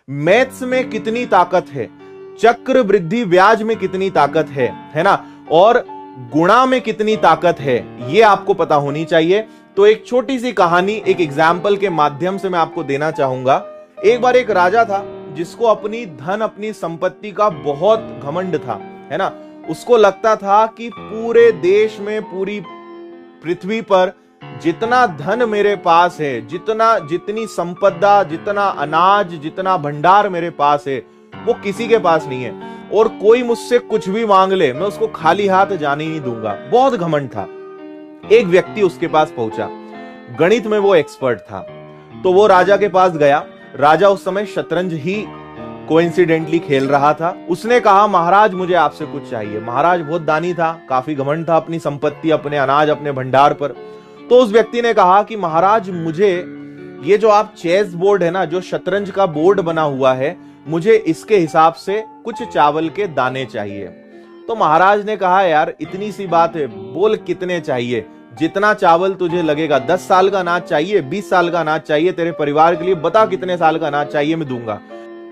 Maths में कितनी ताकत है, चक्र वृद्धि ब्याज में कितनी ताकत है ना, और गुणा में कितनी ताकत है, ये आपको पता होनी चाहिए। तो एक छोटी सी कहानी एक एग्जाम्पल के माध्यम से मैं आपको देना चाहूंगा। एक बार एक राजा था जिसको अपनी धन, अपनी संपत्ति का बहुत घमंड था, है ना। उसको लगता था कि पूरे देश में, पूरी पृथ्वी पर जितना धन मेरे पास है, जितनी संपदा, जितना अनाज, जितना भंडार मेरे पास है, वो किसी के पास नहीं है, और कोई मुझसे कुछ भी मांग ले मैं उसको खाली हाथ जाने ही नहीं दूंगा। बहुत घमंड था। एक व्यक्ति उसके पास पहुंचा, गणित में वो एक्सपर्ट था, तो वो राजा के पास गया। राजा उस समय शतरंज ही कोइंसिडेंटली खेल रहा था। उसने कहा, महाराज मुझे आपसे कुछ चाहिए। महाराज बहुत दानी था, काफी घमंड था अपनी संपत्ति, अपने अनाज, अपने भंडार पर। तो उस व्यक्ति ने कहा कि महाराज मुझे ये जो आप चेस बोर्ड है ना, जो शतरंज का बोर्ड बना हुआ है, मुझे इसके हिसाब से कुछ चावल के दाने चाहिए। तो महाराज ने कहा, यार इतनी सी बात है, बोल कितने चाहिए, जितना चावल तुझे लगेगा। 10 साल का अनाज चाहिए, 20 साल का अनाज चाहिए तेरे परिवार के लिए, बता कितने साल का अनाज चाहिए, मैं दूंगा।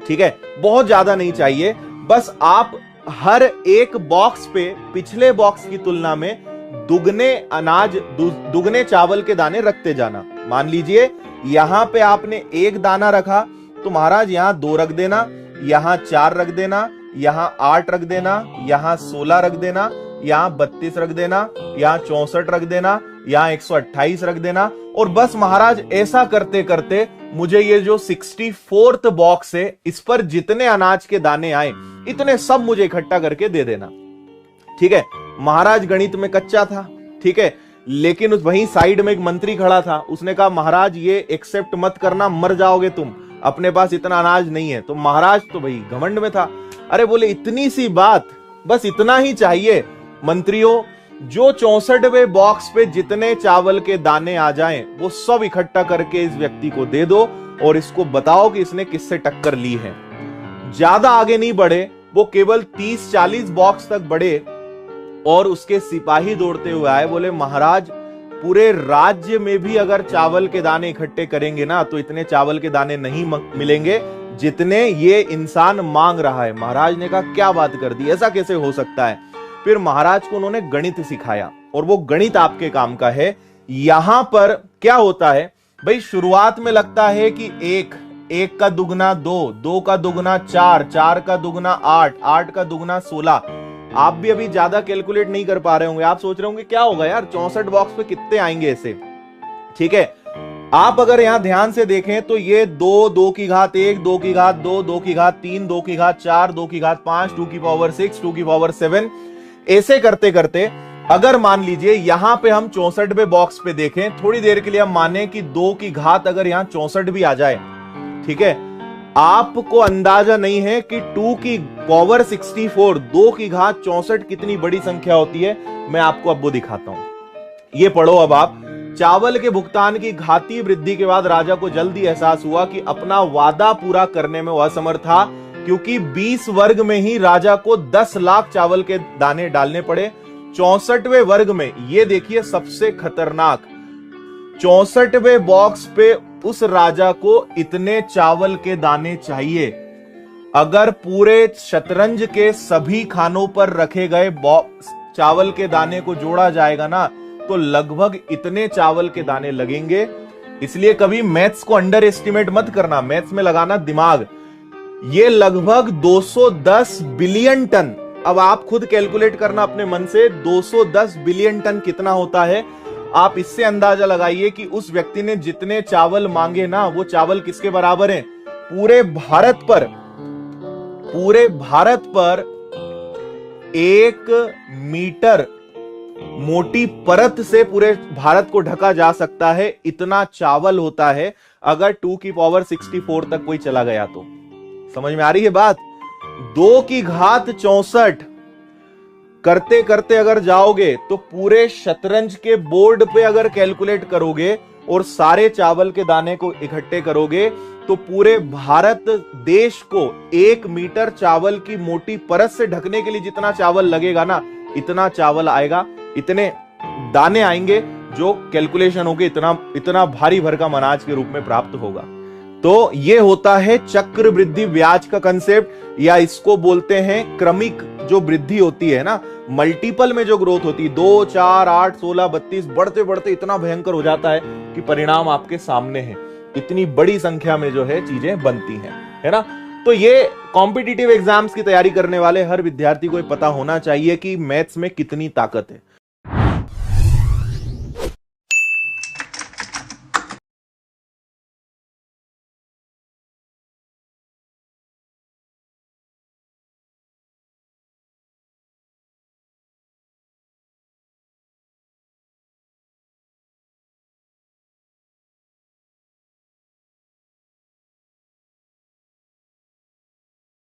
ठीक है, बहुत ज्यादा नहीं चाहिए, बस आप हर एक बॉक्स पे पिछले बॉक्स की तुलना में दुगने अनाज, दुगने चावल के दाने रखते जाना। मान लीजिए यहां पे आपने एक दाना रखा, तो महाराज यहां 2 रख देना, यहां 4 रख देना, यहां 8 रख देना, यहां 16 रख देना, यहां 32 रख देना, यहां 64 रख देना, यहां 128 रख देना। और बस महाराज ऐसा करते करते मुझे ये जो 64th बॉक्स है, इस पर जितने अनाज के दाने आए, इतने सब मुझे इकट्ठा करके दे देना। ठीक है, महाराज गणित में कच्चा था, ठीक है, लेकिन उस वहीं साइड में एक मंत्री खड़ा था। उसने कहा, महाराज ये एक्सेप्ट मत करना, मर जाओगे तुम, अपने पास इतना अनाज नहीं है। तो महाराज तो भाई घमंड में था। अरे बोले, इतनी सी बात, बस इतना ही चाहिए। मंत्रियों, जो 64वें बॉक्स पे जितने चावल के दाने आ जाएं, वो सब इकट्ठा करके इस व्यक्ति को दे दो और इसको बताओ कि इसने किससे टक्कर ली है। ज्यादा आगे नहीं बढ़े, वो केवल 30-40 बॉक्स तक बढ़े और उसके सिपाही दौड़ते हुए आए। बोले, महाराज पूरे राज्य में भी अगर चावल के दाने इकट्ठे करेंगे ना, तो इतने चावल के दाने नहीं मिलेंगे जितने ये इंसान मांग रहा है। महाराज ने कहा, क्या बात कर दी, ऐसा कैसे हो सकता है। फिर महाराज को उन्होंने गणित सिखाया, और वो गणित आपके काम का है। यहां पर क्या होता है भाई, शुरुआत में लगता है कि 1 का दुगना 2, 2 का दुगना 4, 4 का दुगना 8, 8 का दुगना 16। आप भी अभी ज्यादा कैलकुलेट नहीं कर पा रहे होंगे, आप सोच रहे होंगे क्या होगा यार, 64 बॉक्स पे कितने आएंगे ऐसे। ठीक है, आप अगर यहां ध्यान से देखें तो ये 2, 2 की घात 1, 2 की घात 2, 2 की घात 3, 2 की घात 4, 2 की घात 5, 2 की पावर 6, 2 की पावर 7, ऐसे करते करते अगर मान लीजिए यहां पे हम 64वें बॉक्स पे देखें, थोड़ी देर के लिए हम माने कि 2 की घात अगर यहां 64 भी आ जाए, ठीक है, आपको अंदाजा नहीं है कि 2 की पावर 64, 2 की घात 64 कितनी बड़ी संख्या होती है। मैं आपको अब वो दिखाता हूं, ये पढ़ो अब आप। चावल के भुगतान की घातीय वृद्धि के बाद राजा को जल्दी एहसास हुआ कि अपना वादा पूरा करने में वह असमर्थ था, क्योंकि 20 वर्ग में ही राजा को 10 लाख चावल के दाने डालने पड़े। 64वें वर्ग में, ये देखिए सबसे खतरनाक, 64वें बॉक्स पे उस राजा को इतने चावल के दाने चाहिए। अगर पूरे शतरंज के सभी खानों पर रखे गए चावल के दाने को जोड़ा जाएगा ना, तो लगभग इतने चावल के दाने लगेंगे। इसलिए कभी मैथ्स को अंडर एस्टिमेट मत करना, मैथ्स में लगाना दिमाग। ये लगभग 210 बिलियन टन। अब आप खुद कैलकुलेट करना अपने मन से, 210 बिलियन टन कितना होता है। आप इससे अंदाजा लगाइए कि उस व्यक्ति ने जितने चावल मांगे ना, वो चावल किसके बराबर हैं। पूरे भारत पर 1 मीटर मोटी परत से पूरे भारत को ढका जा सकता है, इतना चावल होता है। अगर 2 की पावर 64 तक कोई चला गया तो समझ में आ रही है बात। 2 की घात 64 करते करते अगर जाओगे तो पूरे शतरंज के बोर्ड पे अगर कैलकुलेट करोगे और सारे चावल के दाने को इकट्ठे करोगे, तो पूरे भारत देश को 1 मीटर चावल की मोटी परत से ढकने के लिए जितना चावल लगेगा ना, इतना चावल आएगा, इतने दाने आएंगे, जो कैलकुलेशन होगी इतना भारी भरकम अनाज के रूप में प्राप्त होगा। तो ये होता है चक्रवृद्धि ब्याज का कंसेप्ट, या इसको बोलते हैं क्रमिक जो वृद्धि होती है ना, मल्टीपल में जो ग्रोथ होती है, 2, 4, 8, 16, 32 बढ़ते बढ़ते इतना भयंकर हो जाता है कि परिणाम आपके सामने है, इतनी बड़ी संख्या में जो है चीजें बनती हैं, है ना। तो ये कॉम्पिटिटिव एग्जाम्स की तैयारी करने वाले हर विद्यार्थी को पता होना चाहिए कि मैथ्स में कितनी ताकत है।